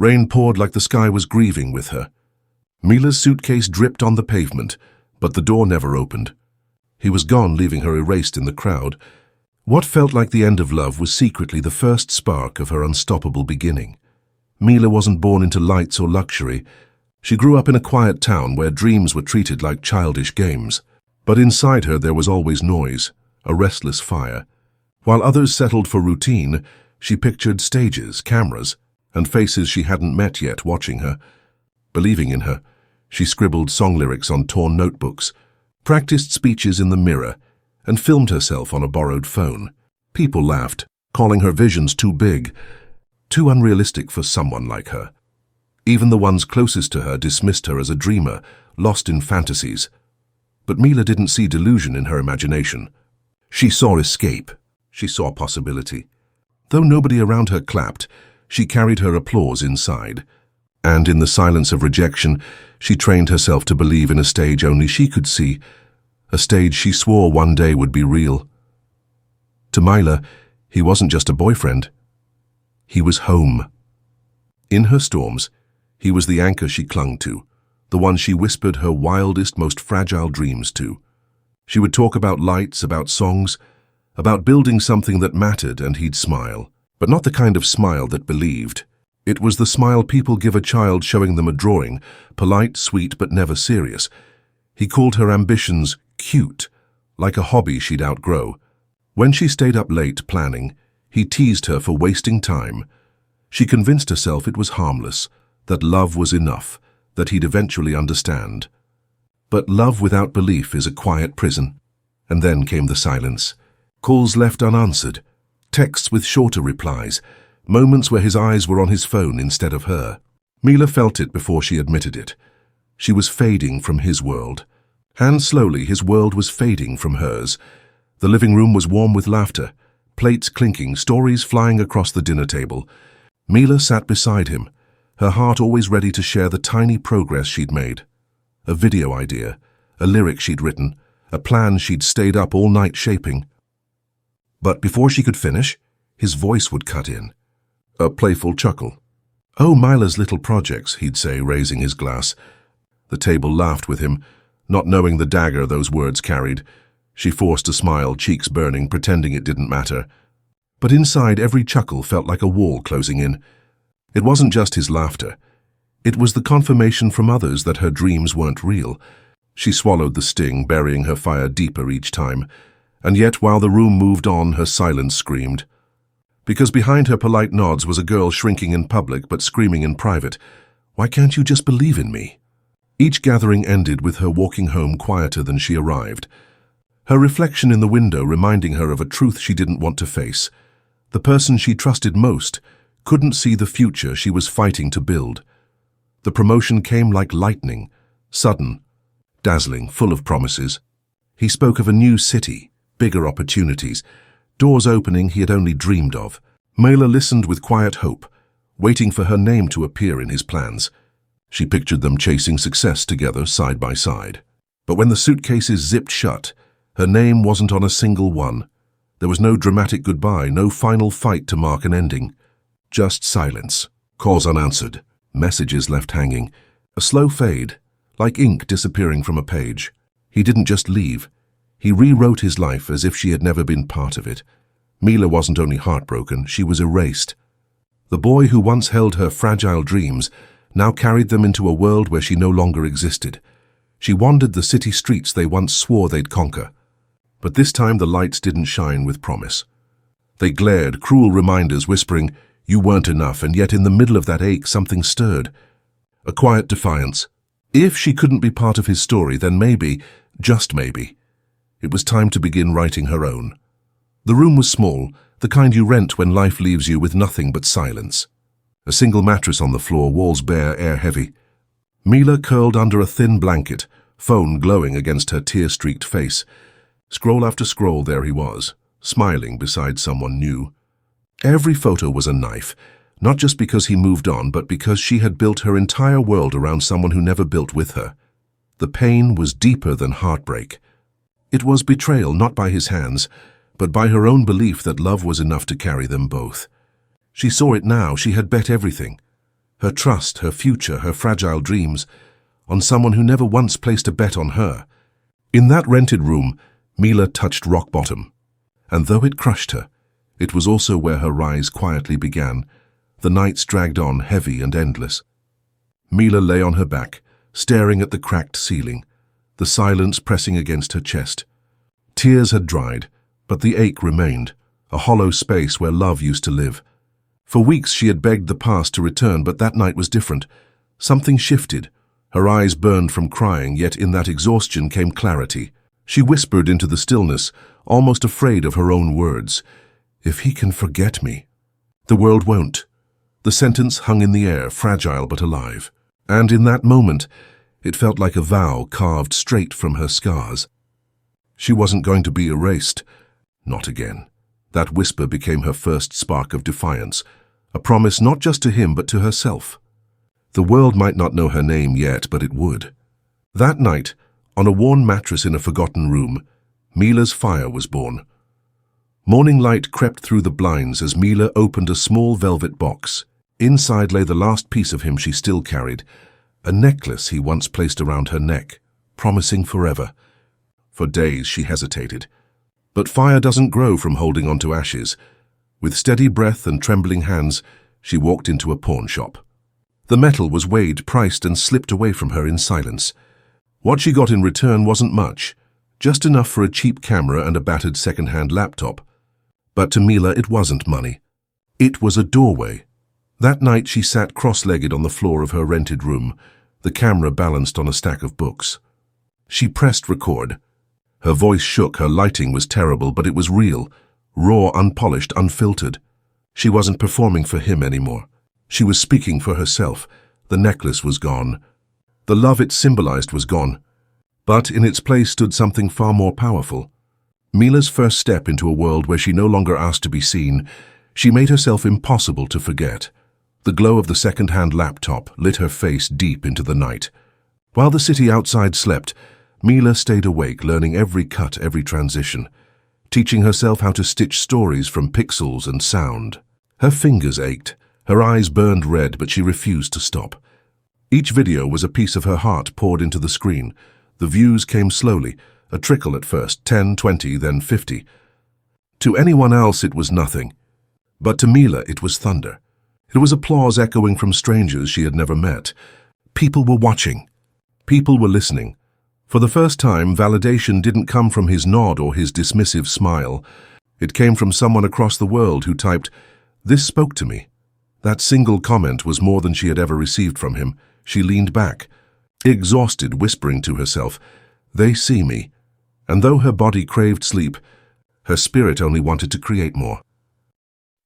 Rain poured like the sky was grieving with her. Mila's suitcase dripped on the pavement, but the door never opened. He was gone, leaving her erased in the crowd. What felt like the end of love was secretly the first spark of her unstoppable beginning. Mila wasn't born into lights or luxury. She grew up in a quiet town where dreams were treated like childish games. But inside her there was always noise, a restless fire. While others settled for routine, she pictured stages, cameras, and faces she hadn't met yet watching her. Believing in her, she scribbled song lyrics on torn notebooks, practiced speeches in the mirror, and filmed herself on a borrowed phone. People laughed, calling her visions too big, too unrealistic for someone like her. Even the ones closest to her dismissed her as a dreamer, lost in fantasies. But Mila didn't see delusion in her imagination. She saw escape. She saw possibility. Though nobody around her clapped, she carried her applause inside. And in the silence of rejection, she trained herself to believe in a stage only she could see, a stage she swore one day would be real. To Mila, he wasn't just a boyfriend. He was home. In her storms, he was the anchor she clung to, the one she whispered her wildest, most fragile dreams to. She would talk about lights, about songs, about building something that mattered, and he'd smile. But not the kind of smile that believed. It was the smile people give a child showing them a drawing, polite, sweet, but never serious. He called her ambitions cute, like a hobby she'd outgrow. When she stayed up late planning, he teased her for wasting time. She convinced herself it was harmless, that love was enough, that he'd eventually understand. But love without belief is a quiet prison. And then came the silence. Calls left unanswered, texts with shorter replies, moments where his eyes were on his phone instead of her. Mila felt it before she admitted it. She was fading from his world. And slowly his world was fading from hers. The living room was warm with laughter, plates clinking, stories flying across the dinner table. Mila sat beside him, her heart always ready to share the tiny progress she'd made. A video idea, a lyric she'd written, a plan she'd stayed up all night shaping. But before she could finish, his voice would cut in. A playful chuckle. "Oh, Mila's little projects," he'd say, raising his glass. The table laughed with him, not knowing the dagger those words carried. She forced a smile, cheeks burning, pretending it didn't matter. But inside, every chuckle felt like a wall closing in. It wasn't just his laughter. It was the confirmation from others that her dreams weren't real. She swallowed the sting, burying her fire deeper each time. And yet, while the room moved on, her silence screamed. Because behind her polite nods was a girl shrinking in public but screaming in private, "Why can't you just believe in me?" Each gathering ended with her walking home quieter than she arrived. Her reflection in the window reminding her of a truth she didn't want to face. The person she trusted most couldn't see the future she was fighting to build. The promotion came like lightning, sudden, dazzling, full of promises. He spoke of a new city, bigger opportunities, doors opening he had only dreamed of. Mila listened with quiet hope, waiting for her name to appear in his plans. She pictured them chasing success together, side by side. But when the suitcases zipped shut, her name wasn't on a single one. There was no dramatic goodbye, no final fight to mark an ending. Just silence, calls unanswered, messages left hanging, a slow fade, like ink disappearing from a page. He didn't just leave. He rewrote his life as if she had never been part of it. Mila wasn't only heartbroken, she was erased. The boy who once held her fragile dreams now carried them into a world where she no longer existed. She wandered the city streets they once swore they'd conquer. But this time the lights didn't shine with promise. They glared, cruel reminders whispering, "You weren't enough," and yet in the middle of that ache something stirred. A quiet defiance. If she couldn't be part of his story, then maybe, just maybe, it was time to begin writing her own. The room was small, the kind you rent when life leaves you with nothing but silence. A single mattress on the floor, walls bare, air heavy. Mila curled under a thin blanket, phone glowing against her tear-streaked face. Scroll after scroll, there he was, smiling beside someone new. Every photo was a knife, not just because he moved on, but because she had built her entire world around someone who never built with her. The pain was deeper than heartbreak. It was betrayal, not by his hands, but by her own belief that love was enough to carry them both. She saw it now. She had bet everything. her trust, her future, her fragile dreams, on someone who never once placed a bet on her. In that rented room, Mila touched rock bottom. And though it crushed her, it was also where her rise quietly began. The nights dragged on, heavy and endless. Mila lay on her back, staring at the cracked ceiling, the silence pressing against her chest. Tears had dried, but the ache remained, a hollow space where love used to live. For weeks she had begged the past to return, but that night was different. Something shifted. Her eyes burned from crying, yet in that exhaustion came clarity. She whispered into the stillness, almost afraid of her own words. "If he can forget me, the world won't." The sentence hung in the air, fragile but alive. And in that moment, it felt like a vow carved straight from her scars. She wasn't going to be erased. Not again. That whisper became her first spark of defiance, a promise not just to him but to herself. The world might not know her name yet, but it would. That night, on a worn mattress in a forgotten room, Mila's fire was born. Morning light crept through the blinds as Mila opened a small velvet box. Inside lay the last piece of him she still carried, a necklace he once placed around her neck, promising forever. For days she hesitated. But fire doesn't grow from holding on to ashes. With steady breath and trembling hands, she walked into a pawn shop. The metal was weighed, priced, and slipped away from her in silence. What she got in return wasn't much, just enough for a cheap camera and a battered second-hand laptop. But to Mila it wasn't money. It was a doorway. That night she sat cross-legged on the floor of her rented room, the camera balanced on a stack of books. She pressed record. Her voice shook, her lighting was terrible, but it was real, raw, unpolished, unfiltered. She wasn't performing for him anymore. She was speaking for herself. The necklace was gone. The love it symbolized was gone. But in its place stood something far more powerful. Mila's first step into a world where she no longer asked to be seen. She made herself impossible to forget. The glow of the second-hand laptop lit her face deep into the night. While the city outside slept, Mila stayed awake, learning every cut, every transition, teaching herself how to stitch stories from pixels and sound. Her fingers ached, her eyes burned red, but she refused to stop. Each video was a piece of her heart poured into the screen. The views came slowly, a trickle at first, 10, 20, then 50. To anyone else it was nothing, but to Mila it was thunder. It was applause echoing from strangers she had never met. People were watching. People were listening. For the first time, validation didn't come from his nod or his dismissive smile. It came from someone across the world who typed, "This spoke to me." That single comment was more than she had ever received from him. She leaned back, exhausted, whispering to herself, "They see me." And though her body craved sleep, her spirit only wanted to create more.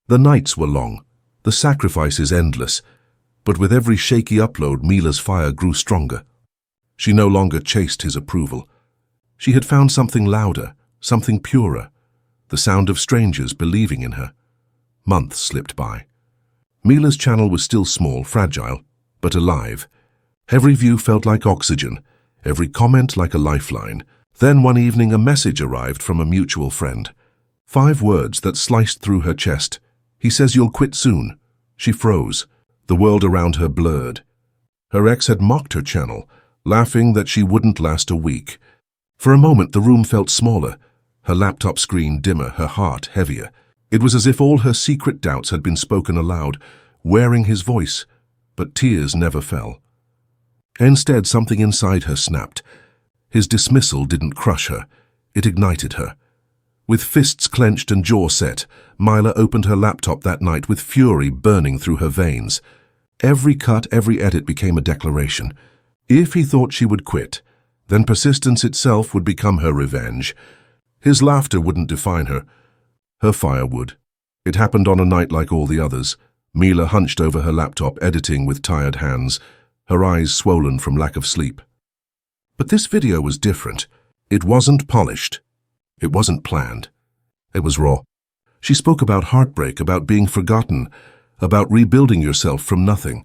The nights were long, the sacrifices endless, but with every shaky upload, Mila's fire grew stronger. She no longer chased his approval. She had found something louder, something purer, the sound of strangers believing in her. Months slipped by. Mila's channel was still small, fragile, but alive. Every view felt like oxygen, every comment like a lifeline. Then one evening a message arrived from a mutual friend. 5 words that sliced through her chest. "He says you'll quit soon." She froze. The world around her blurred. Her ex had mocked her channel, laughing that she wouldn't last a week. For a moment the room felt smaller, her laptop screen dimmer, her heart heavier. It was as if all her secret doubts had been spoken aloud, wearing his voice, but tears never fell. Instead, something inside her snapped. His dismissal didn't crush her, it ignited her. With fists clenched and jaw set, Mila opened her laptop that night with fury burning through her veins. Every cut, every edit became a declaration. If he thought she would quit, then persistence itself would become her revenge. His laughter wouldn't define her. Her fire would. It happened on a night like all the others. Mila hunched over her laptop, editing with tired hands, her eyes swollen from lack of sleep. But this video was different. It wasn't polished. It wasn't planned. It was raw. She spoke about heartbreak, about being forgotten, about rebuilding yourself from nothing.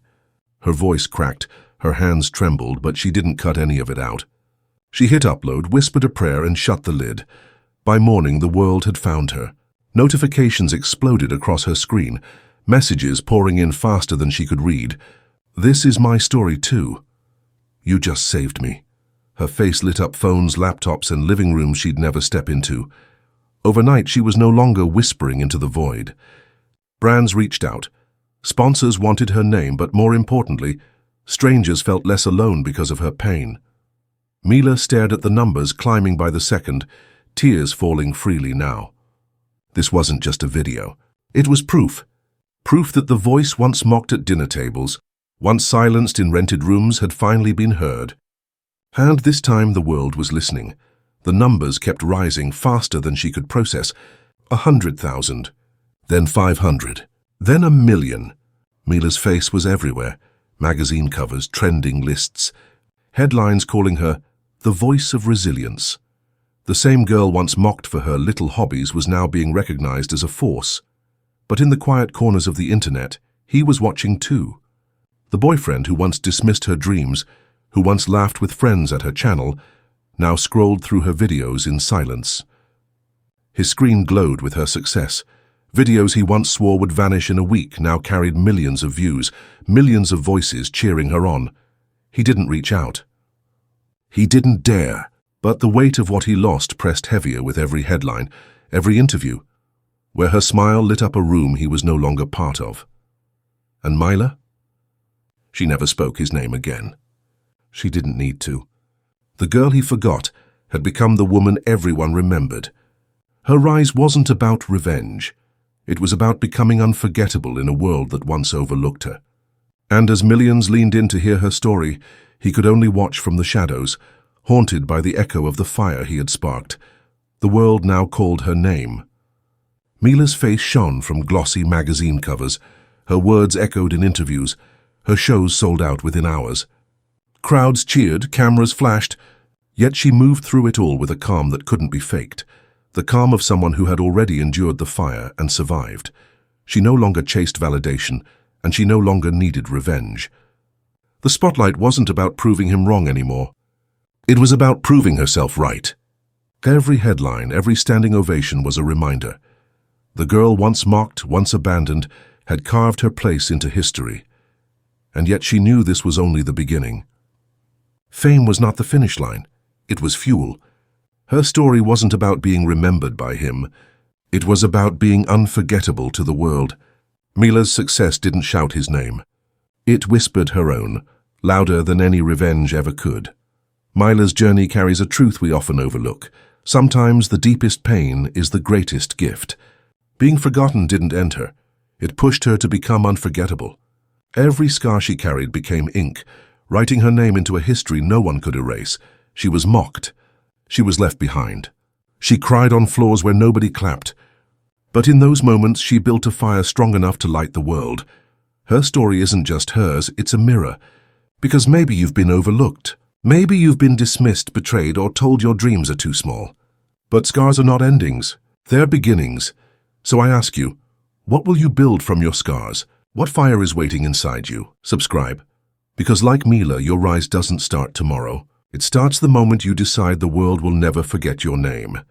Her voice cracked, her hands trembled, but she didn't cut any of it out. She hit upload, whispered a prayer, and shut the lid. By morning, the world had found her. Notifications exploded across her screen, messages pouring in faster than she could read. This is my story too. You just saved me. Her face lit up phones, laptops, and living rooms she'd never step into. Overnight, she was no longer whispering into the void. Brands reached out. Sponsors wanted her name, but more importantly, strangers felt less alone because of her pain. Mila stared at the numbers climbing by the second, tears falling freely now. This wasn't just a video. It was proof. Proof that the voice once mocked at dinner tables, once silenced in rented rooms, had finally been heard. And this time the world was listening. The numbers kept rising faster than she could process. 100,000, then 500, then 1 million. Mila's face was everywhere. Magazine covers, trending lists, headlines calling her the voice of resilience. The same girl once mocked for her little hobbies was now being recognized as a force. But in the quiet corners of the internet, he was watching too. The boyfriend who once dismissed her dreams, who once laughed with friends at her channel, now scrolled through her videos in silence. His screen glowed with her success. Videos he once swore would vanish in a week now carried millions of views, millions of voices cheering her on. He didn't reach out. He didn't dare, but the weight of what he lost pressed heavier with every headline, every interview, where her smile lit up a room he was no longer part of. And Mila? She never spoke his name again. She didn't need to. The girl he forgot had become the woman everyone remembered. Her rise wasn't about revenge. It was about becoming unforgettable in a world that once overlooked her. And as millions leaned in to hear her story, he could only watch from the shadows, haunted by the echo of the fire he had sparked. The world now called her name. Mila's face shone from glossy magazine covers. Her words echoed in interviews. Her shows sold out within hours. Crowds cheered, cameras flashed, yet she moved through it all with a calm that couldn't be faked. The calm of someone who had already endured the fire and survived. She no longer chased validation, and she no longer needed revenge. The spotlight wasn't about proving him wrong anymore. It was about proving herself right. Every headline, every standing ovation was a reminder. The girl once mocked, once abandoned, had carved her place into history. And yet she knew this was only the beginning. Fame was not the finish line. It was fuel. Her story wasn't about being remembered by him. It was about being unforgettable to the world. Mila's success didn't shout his name. It whispered her own, louder than any revenge ever could. Mila's journey carries a truth we often overlook. Sometimes the deepest pain is the greatest gift. Being forgotten didn't end her. It pushed her to become unforgettable. Every scar she carried became ink, writing her name into a history no one could erase. She was mocked. She was left behind. She cried on floors where nobody clapped. But in those moments, she built a fire strong enough to light the world. Her story isn't just hers, it's a mirror. Because maybe you've been overlooked. Maybe you've been dismissed, betrayed, or told your dreams are too small. But scars are not endings. They're beginnings. So I ask you, what will you build from your scars? What fire is waiting inside you? Subscribe. Because like Mila, your rise doesn't start tomorrow. It starts the moment you decide the world will never forget your name.